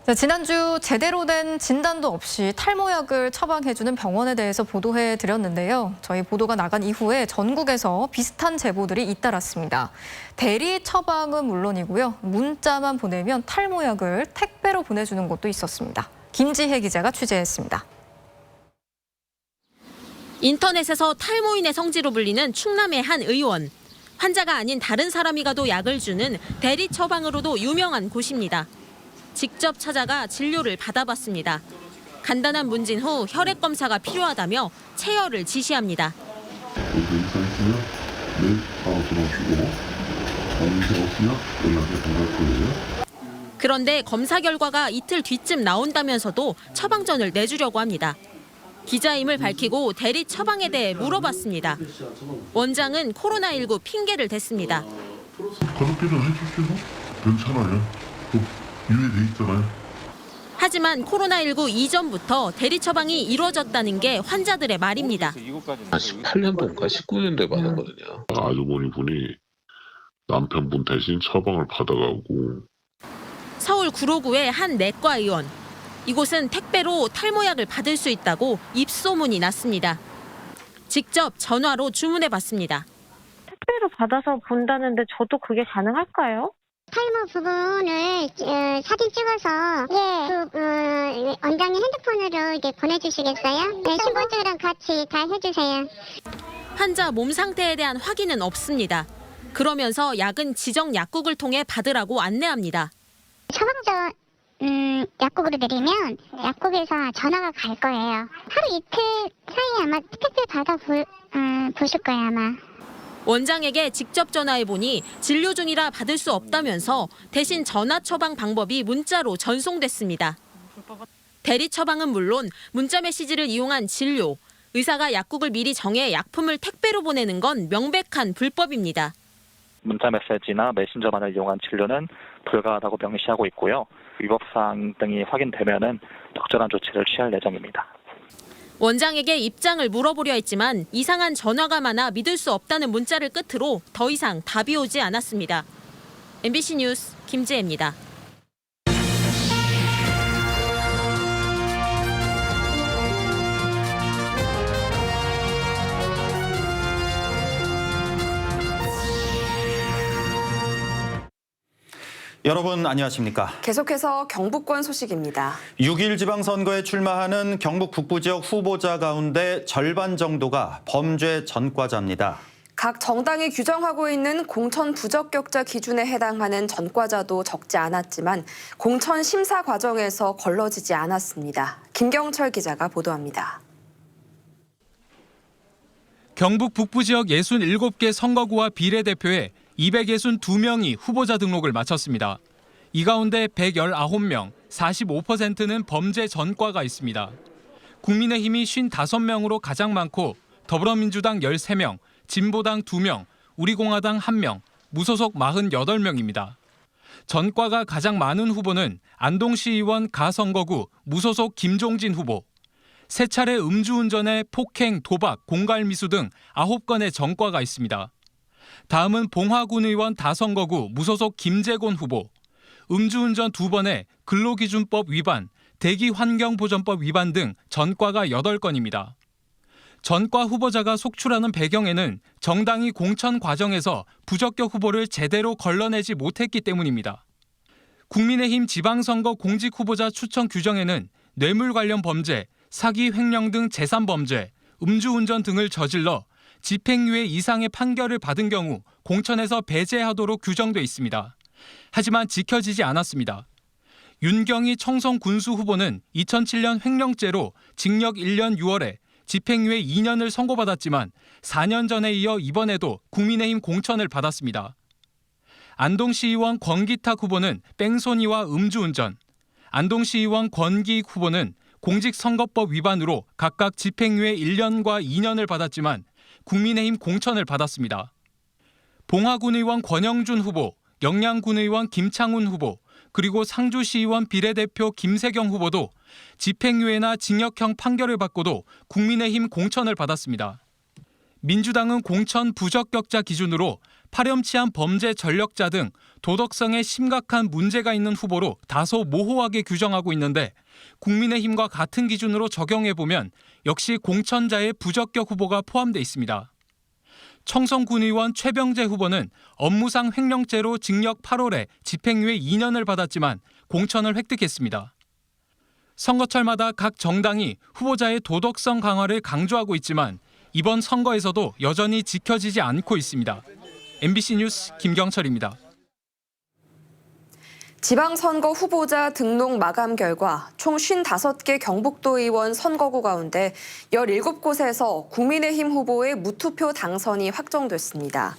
자, 지난주 제대로 된 진단도 없이 탈모약을 처방해주는 병원에 대해서 보도해 드렸는데요. 저희 보도가 나간 이후에 전국에서 비슷한 제보들이 잇따랐습니다. 대리 처방은 물론이고요. 문자만 보내면 탈모약을 택배로 보내주는 곳도 있었습니다. 김지혜 기자가 취재했습니다. 인터넷에서 탈모인의 성지로 불리는 충남의 한 의원. 환자가 아닌 다른 사람이 가도 약을 주는 대리 처방으로도 유명한 곳입니다. 직접 찾아가 진료를 받아봤습니다. 간단한 문진 후 혈액 검사가 필요하다며 체열을 지시합니다. 괜찮으시면 바로 들어주고 문제 없으면 연락해 받을 거예요. 그런데 검사 결과가 이틀 뒤쯤 나온다면서도 처방전을 내주려고 합니다. 기자임을 밝히고 대리 처방에 대해 물어봤습니다. 원장은 코로나19 핑계를 댔습니다. 가족끼리 해주시고 괜찮아요. 이해돼 있잖아요. 하지만 코로나19 이전부터 대리 처방이 이루어졌다는 게 환자들의 말입니다. 18년도인가 19년도에 받았거든요. 아주머니 분이 남편분 대신 처방을 받아가고. 서울 구로구의 한 내과 의원. 이곳은 택배로 탈모약을 받을 수 있다고 입소문이 났습니다. 직접 전화로 주문해봤습니다. 택배로 받아서 본다는데 저도 그게 가능할까요? 탈모 부분을 사진 찍어서 원장님 핸드폰으로 보내주시겠어요? 네, 신분증이랑 같이 다 해주세요. 환자 몸 상태에 대한 확인은 없습니다. 그러면서 약은 지정 약국을 통해 받으라고 안내합니다. 처방전 약국으로 드리면 약국에서 전화가 갈 거예요. 하루 이틀 사이에 아마 택배 받아 보실 거예요 아마. 원장에게 직접 전화해보니 진료 중이라 받을 수 없다면서 대신 전화 처방 방법이 문자로 전송됐습니다. 대리 처방은 물론 문자 메시지를 이용한 진료, 의사가 약국을 미리 정해 약품을 택배로 보내는 건 명백한 불법입니다. 문자 메시지나 메신저만을 이용한 진료는 불가하다고 명시하고 있고요. 위법사항 등이 확인되면은 적절한 조치를 취할 예정입니다. 원장에게 입장을 물어보려 했지만 이상한 전화가 많아 믿을 수 없다는 문자를 끝으로 더 이상 답이 오지 않았습니다. MBC 뉴스 김지혜입니다. 여러분 안녕하십니까? 계속해서 경북권 소식입니다. 6.1 지방선거에 출마하는 경북 북부 지역 후보자 가운데 절반 정도가 범죄 전과자입니다. 각 정당이 규정하고 있는 공천 부적격자 기준에 해당하는 전과자도 적지 않았지만 공천 심사 과정에서 걸러지지 않았습니다. 김경철 기자가 보도합니다. 경북 북부 지역 67개 선거구와 비례대표에 262명이 후보자 등록을 마쳤습니다. 이 가운데 119명, 45%는 범죄 전과가 있습니다. 국민의힘이 55명으로 가장 많고 더불어민주당 13명, 진보당 2명, 우리공화당 1명, 무소속 48명입니다. 전과가 가장 많은 후보는 안동시의원 가선거구 무소속 김종진 후보, 세 차례 음주운전에 폭행, 도박, 공갈미수 등 9건의 전과가 있습니다. 다음은 봉화군 의원 다선거구 무소속 김재곤 후보, 음주운전 2번에 근로기준법 위반, 대기환경보전법 위반 등 전과가 8건입니다. 전과 후보자가 속출하는 배경에는 정당이 공천 과정에서 부적격 후보를 제대로 걸러내지 못했기 때문입니다. 국민의힘 지방선거 공직 후보자 추천 규정에는 뇌물 관련 범죄, 사기 횡령 등 재산범죄, 음주운전 등을 저질러 집행유예 이상의 판결을 받은 경우 공천에서 배제하도록 규정돼 있습니다. 하지만 지켜지지 않았습니다. 윤경희 청송 군수 후보는 2007년 횡령죄로 징역 1년 6월에 집행유예 2년을 선고받았지만 4년 전에 이어 이번에도 국민의힘 공천을 받았습니다. 안동시의원 권기탁 후보는 뺑소니와 음주운전, 안동시의원 권기익 후보는 공직선거법 위반으로 각각 집행유예 1년과 2년을 받았지만 국민의힘 공천을 받았습니다. 봉화군 의원 권영준 후보, 영양군 의원 김창훈 후보, 그리고 상주시의원 비례대표 김세경 후보도 집행유예나 징역형 판결을 받고도 국민의힘 공천을 받았습니다. 민주당은 공천 부적격자 기준으로 파렴치한 범죄 전력자 등 도덕성에 심각한 문제가 있는 후보로 다소 모호하게 규정하고 있는데 국민의힘과 같은 기준으로 적용해보면 역시 공천자의 부적격 후보가 포함돼 있습니다. 청송군의원 최병재 후보는 업무상 횡령죄로 징역 8월에 집행유예 2년을 받았지만 공천을 획득했습니다. 선거철마다 각 정당이 후보자의 도덕성 강화를 강조하고 있지만 이번 선거에서도 여전히 지켜지지 않고 있습니다. MBC 뉴스 김경철입니다. 지방선거 후보자 등록 마감 결과 총 55개 경북도 의원 선거구 가운데 17곳에서 국민의힘 후보의 무투표 당선이 확정됐습니다.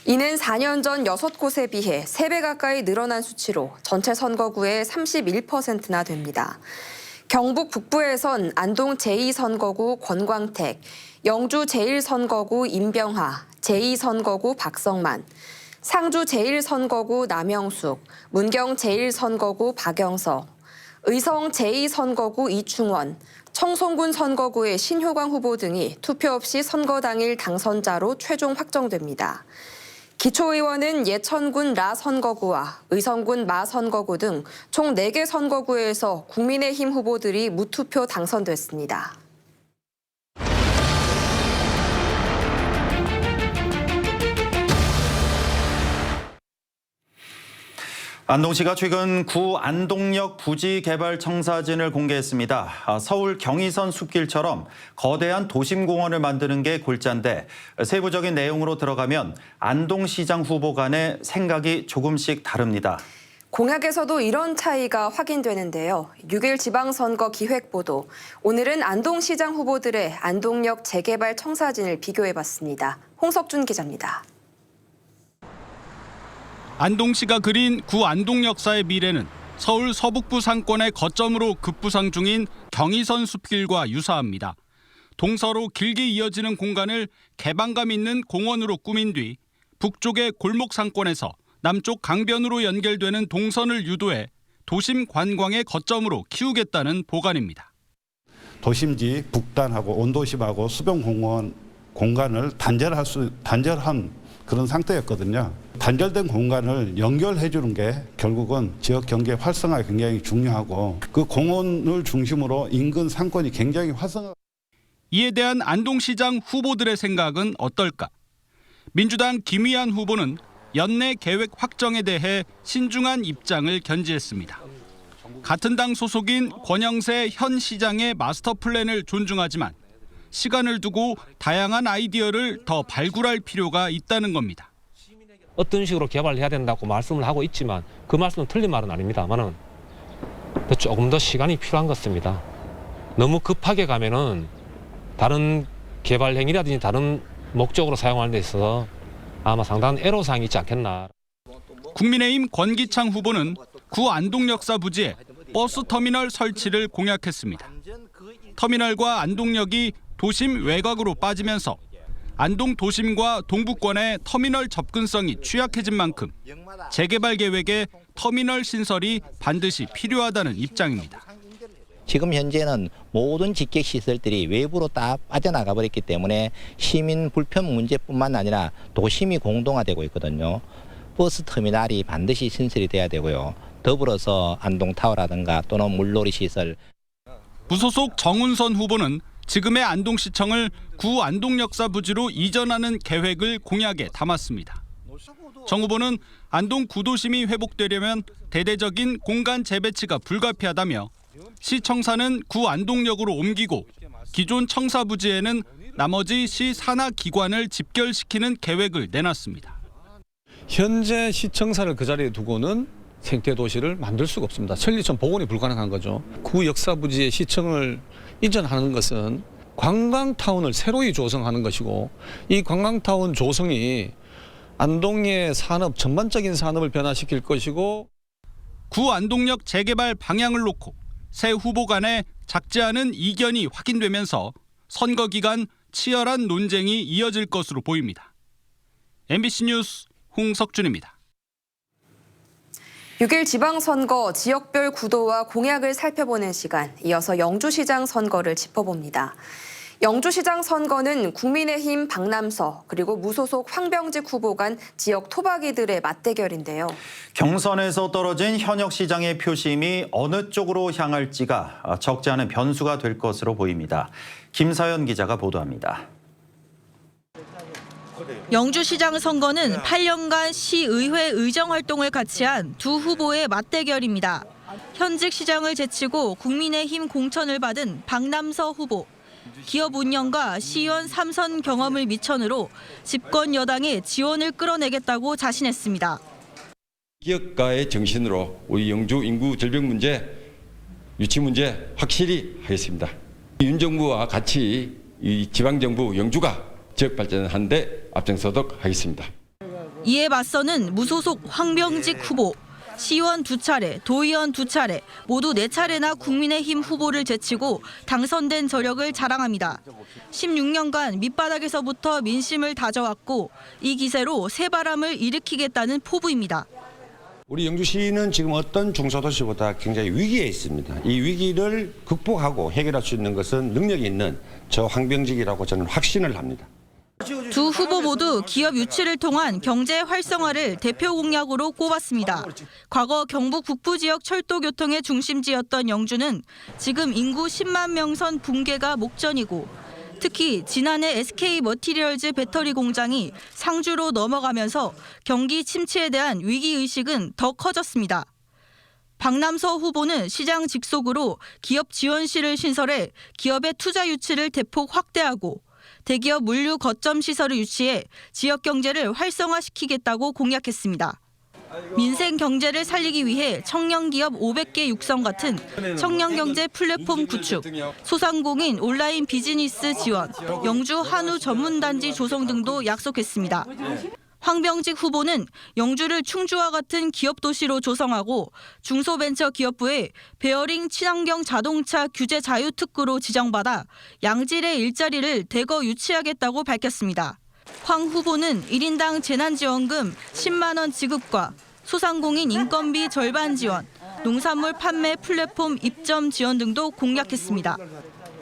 이는 4년 전 6곳에 비해 3배 가까이 늘어난 수치로 전체 선거구의 31%나 됩니다. 경북 북부에선 안동 제2선거구 권광택, 영주 제1선거구 임병하, 제2선거구 박성만, 상주 제1선거구 남영숙, 문경 제1선거구 박영석, 의성 제2선거구 이충원, 청송군 선거구의 신효광 후보 등이 투표 없이 선거 당일 당선자로 최종 확정됩니다. 기초의원은 예천군 라 선거구와 의성군 마 선거구 등 총 4개 선거구에서 국민의힘 후보들이 무투표 당선됐습니다. 안동시가 최근 구 안동역 부지 개발 청사진을 공개했습니다. 서울 경의선 숲길처럼 거대한 도심공원을 만드는 게 골자인데 세부적인 내용으로 들어가면 안동시장 후보 간의 생각이 조금씩 다릅니다. 공약에서도 이런 차이가 확인되는데요. 6일 지방선거 기획보도. 오늘은 안동시장 후보들의 안동역 재개발 청사진을 비교해봤습니다. 홍석준 기자입니다. 안동시가 그린 구 안동 역사의 미래는 서울 서북부 상권의 거점으로 급부상 중인 경의선 숲길과 유사합니다. 동서로 길게 이어지는 공간을 개방감 있는 공원으로 꾸민 뒤 북쪽의 골목 상권에서 남쪽 강변으로 연결되는 동선을 유도해 도심 관광의 거점으로 키우겠다는 보관입니다. 도심지 북단하고 온도심하고 수변공원 공간을 단절한 그런 상태였거든요. 단절된 공간을 연결해 주는 게 결국은 지역 경제 활성화가 굉장히 중요하고 그 공원을 중심으로 인근 상권이 굉장히 활성화. 이에 대한 안동시장 후보들의 생각은 어떨까? 민주당 김위안 후보는 연내 계획 확정에 대해 신중한 입장을 견지했습니다. 같은 당 소속인 권영세 현 시장의 마스터 플랜을 존중하지만 시간을 두고 다양한 아이디어를 더 발굴할 필요가 있다는 겁니다. 어떤 식으로 개발해야 된다고 말씀을 하고 있지만 그 말씀은 틀린 말은 아닙니다만은 조금 더 시간이 필요한 것 같습니다. 너무 급하게 가면은 다른 개발 행위라든지 다른 목적으로 사용하는 데 있어서 아마 상당한 애로사항이 있지 않겠나. 국민의힘 권기창 후보는 구 안동역사 부지에 버스 터미널 설치를 공약했습니다. 터미널과 안동역이 도심 외곽으로 빠지면서 안동 도심과 동부권의 터미널 접근성이 취약해진 만큼 재개발 계획에 터미널 신설이 반드시 필요하다는 입장입니다. 지금 현재는 모든 직객시설들이 외부로 다 빠져나가 버렸기 때문에 시민 불편 문제뿐만 아니라 도심이 공동화되고 있거든요. 버스 터미널이 반드시 신설이 돼야 되고요. 더불어서 안동타워라든가 또는 물놀이 시설. 무소속 정운선 후보는 지금의 안동시청을 구 안동역사 부지로 이전하는 계획을 공약에 담았습니다. 정 후보는 안동 구도심이 회복되려면 대대적인 공간 재배치가 불가피하다며 시 청사는 구 안동역으로 옮기고 기존 청사 부지에는 나머지 시 산하 기관을 집결시키는 계획을 내놨습니다. 현재 시청사를 그 자리에 두고는 생태 도시를 만들 수가 없습니다. 천리천 복원이 불가능한 거죠. 구 역사 부지의 시청을 이전하는 것은 관광타운을 새로이 조성하는 것이고 이 관광타운 조성이 안동의 산업 전반적인 산업을 변화시킬 것이고 구 안동역 재개발 방향을 놓고 새 후보 간의 작지 않은 이견이 확인되면서 선거 기간 치열한 논쟁이 이어질 것으로 보입니다. MBC 뉴스 홍석준입니다. 6일 지방선거 지역별 구도와 공약을 살펴보는 시간, 이어서 영주시장 선거를 짚어봅니다. 영주시장 선거는 국민의힘 박남서 그리고 무소속 황병직 후보 간 지역 토박이들의 맞대결인데요. 경선에서 떨어진 현역 시장의 표심이 어느 쪽으로 향할지가 적지 않은 변수가 될 것으로 보입니다. 김사연 기자가 보도합니다. 영주시장 선거는 8년간 시의회 의정활동을 같이 한 두 후보의 맞대결입니다. 현직 시장을 제치고 국민의힘 공천을 받은 박남서 후보. 기업 운영과 시의원 3선 경험을 미천으로 집권 여당의 지원을 끌어내겠다고 자신했습니다. 기업가의 정신으로 우리 영주 인구 절벽 문제, 유치 문제 확실히 하겠습니다. 윤 정부와 같이 이 지방정부 영주가 지역 발전하는 데 앞장서도록 하겠습니다. 이에 맞서는 무소속 황병직 후보. 시의원 2차례, 도의원 2차례, 모두 4차례나 국민의힘 후보를 제치고 당선된 저력을 자랑합니다. 16년간 밑바닥에서부터 민심을 다져왔고 이 기세로 새바람을 일으키겠다는 포부입니다. 우리 영주시는 지금 어떤 중소도시보다 굉장히 위기에 있습니다. 이 위기를 극복하고 해결할 수 있는 것은 능력이 있는 저 황병직이라고 저는 확신을 합니다. 두 후보 모두 기업 유치를 통한 경제 활성화를 대표 공약으로 꼽았습니다. 과거 경북 북부 지역 철도 교통의 중심지였던 영주는 지금 인구 10만 명선 붕괴가 목전이고 특히 지난해 SK 머티리얼즈 배터리 공장이 상주로 넘어가면서 경기 침체에 대한 위기의식은 더 커졌습니다. 박남서 후보는 시장 직속으로 기업 지원실을 신설해 기업의 투자 유치를 대폭 확대하고 대기업 물류 거점 시설을 유치해 지역 경제를 활성화시키겠다고 공약했습니다. 민생 경제를 살리기 위해 청년 기업 500개 육성 같은 청년 경제 플랫폼 구축, 소상공인 온라인 비즈니스 지원, 영주 한우 전문단지 조성 등도 약속했습니다. 황병직 후보는 영주를 충주와 같은 기업 도시로 조성하고 중소벤처기업부에 베어링 친환경 자동차 규제 자유특구로 지정받아 양질의 일자리를 대거 유치하겠다고 밝혔습니다. 황 후보는 1인당 재난지원금 10만 원 지급과 소상공인 인건비 절반 지원, 농산물 판매 플랫폼 입점 지원 등도 공약했습니다.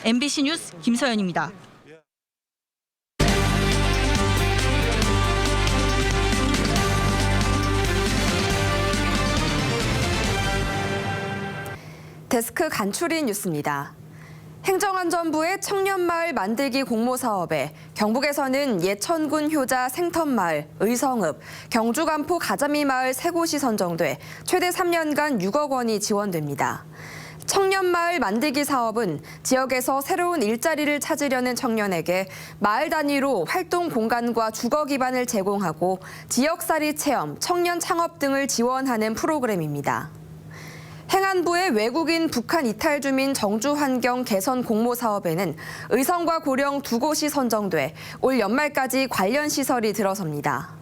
MBC 뉴스 김서연입니다. 데스크 간추린 뉴스입니다. 행정안전부의 청년마을 만들기 공모사업에 경북에서는 예천군 효자 생텀마을, 의성읍, 경주간포 가자미마을 3곳이 선정돼 최대 3년간 6억 원이 지원됩니다. 청년마을 만들기 사업은 지역에서 새로운 일자리를 찾으려는 청년에게 마을 단위로 활동 공간과 주거 기반을 제공하고 지역살이 체험, 청년 창업 등을 지원하는 프로그램입니다. 행안부의 외국인 북한 이탈 주민 정주 환경 개선 공모 사업에는 의성과 고령 2곳이 선정돼 올 연말까지 관련 시설이 들어섭니다.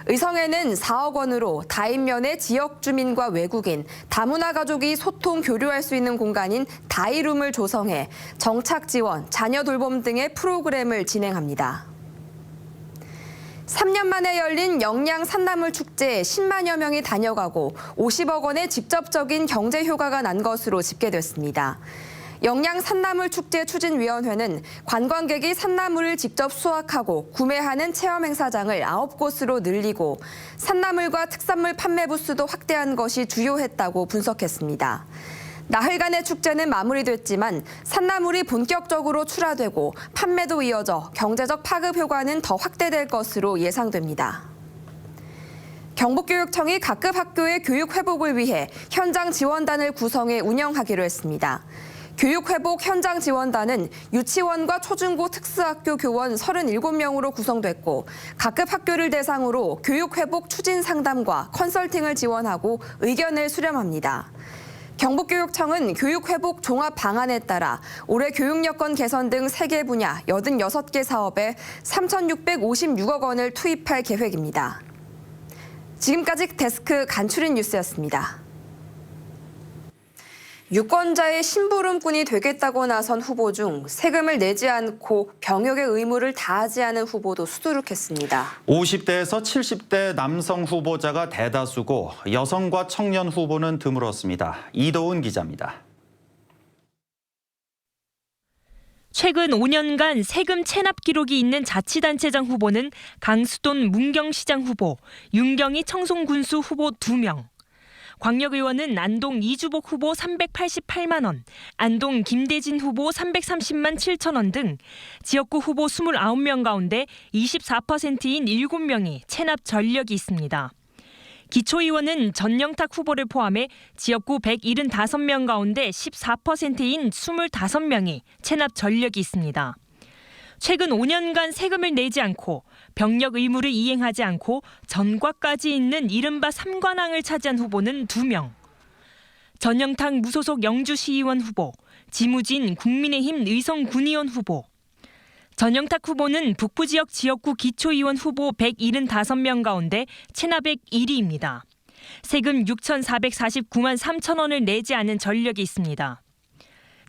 의성에는 4억 원으로 다인면의 지역 주민과 외국인, 다문화 가족이 소통 교류할 수 있는 공간인 다이룸을 조성해 정착 지원, 자녀 돌봄 등의 프로그램을 진행합니다. 3년 만에 열린 영양 산나물 축제에 10만여 명이 다녀가고 50억 원의 직접적인 경제 효과가 난 것으로 집계됐습니다. 영양 산나물 축제 추진위원회는 관광객이 산나물을 직접 수확하고 구매하는 체험 행사장을 9곳으로 늘리고 산나물과 특산물 판매 부스도 확대한 것이 주요했다고 분석했습니다. 나흘간의 축제는 마무리됐지만 산나물이 본격적으로 출하되고 판매도 이어져 경제적 파급 효과는 더 확대될 것으로 예상됩니다. 경북교육청이 각급 학교의 교육 회복을 위해 현장 지원단을 구성해 운영하기로 했습니다. 교육회복 현장 지원단은 유치원과 초중고 특수학교 교원 37명으로 구성됐고 각급 학교를 대상으로 교육회복 추진 상담과 컨설팅을 지원하고 의견을 수렴합니다. 경북교육청은 교육회복 종합 방안에 따라 올해 교육여건 개선 등 3개 분야 86개 사업에 3,656억 원을 투입할 계획입니다. 지금까지 데스크 간추린 뉴스였습니다. 유권자의 심부름꾼이 되겠다고 나선 후보 중 세금을 내지 않고 병역의 의무를 다하지 않은 후보도 수두룩했습니다. 50대에서 70대 남성 후보자가 대다수고 여성과 청년 후보는 드물었습니다. 이도훈 기자입니다. 최근 5년간 세금 체납 기록이 있는 자치단체장 후보는 강수돈 문경시장 후보, 윤경희 청송군수 후보 2명. 광역의원은 안동 이주복 후보 388만 원, 안동 김대진 후보 330만 7천 원 등 지역구 후보 29명 가운데 24%인 7명이 체납 전력이 있습니다. 기초의원은 전영탁 후보를 포함해 지역구 175명 가운데 14%인 25명이 체납 전력이 있습니다. 최근 5년간 세금을 내지 않고 병력 의무를 이행하지 않고 전과까지 있는 이른바 3관왕을 차지한 후보는 2명. 전영탁 무소속 영주시의원 후보, 지무진 국민의힘 의성군의원 후보. 전영탁 후보는 북부지역 지역구 기초의원 후보 175명 가운데 체납액 1위입니다. 세금 6,449만 3천 원을 내지 않은 전력이 있습니다.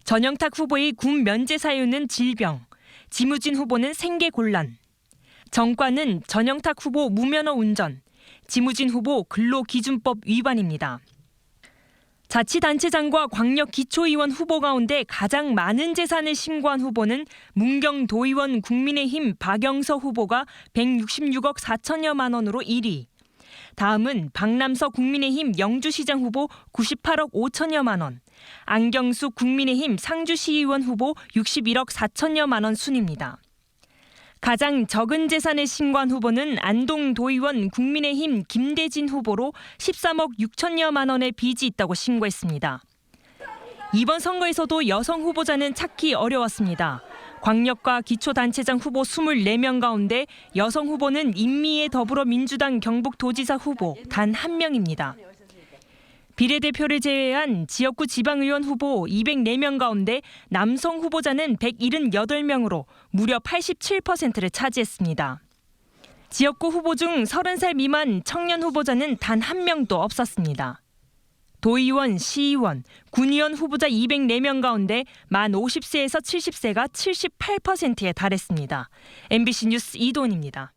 전영탁 후보의 군 면제 사유는 질병, 지무진 후보는 생계곤란. 정과는 전영탁 후보 무면허 운전, 지무진 후보 근로기준법 위반입니다. 자치단체장과 광역기초의원 후보 가운데 가장 많은 재산을 신고한 후보는 문경도의원 국민의힘 박영서 후보가 166억 4천여만 원으로 1위. 다음은 박남서 국민의힘 영주시장 후보 98억 5천여만 원, 안경숙 국민의힘 상주시의원 후보 61억 4천여만 원 순입니다. 가장 적은 재산을 신고한 후보는 안동도의원 국민의힘 김대진 후보로 13억 6천여만 원의 빚이 있다고 신고했습니다. 이번 선거에서도 여성 후보자는 찾기 어려웠습니다. 광역과 기초단체장 후보 24명 가운데 여성 후보는 임미애 더불어민주당 경북도지사 후보 단 1명입니다. 비례대표를 제외한 지역구 지방의원 후보 204명 가운데 남성 후보자는 178명으로 무려 87%를 차지했습니다. 지역구 후보 중 30살 미만 청년 후보자는 단 1명도 없었습니다. 도의원, 시의원, 군의원 후보자 204명 가운데 만 50세에서 70세가 78%에 달했습니다. MBC 뉴스 이도은입니다.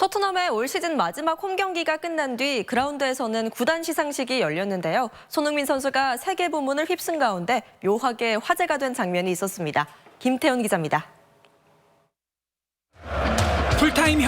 토트넘의 올 시즌 마지막 홈 경기가 끝난 뒤 그라운드에서는 구단 시상식이 열렸는데요. 손흥민 선수가 세계 부문을 휩쓴 가운데 묘하게 화제가 된 장면이 있었습니다. 김태훈 기자입니다. 풀타임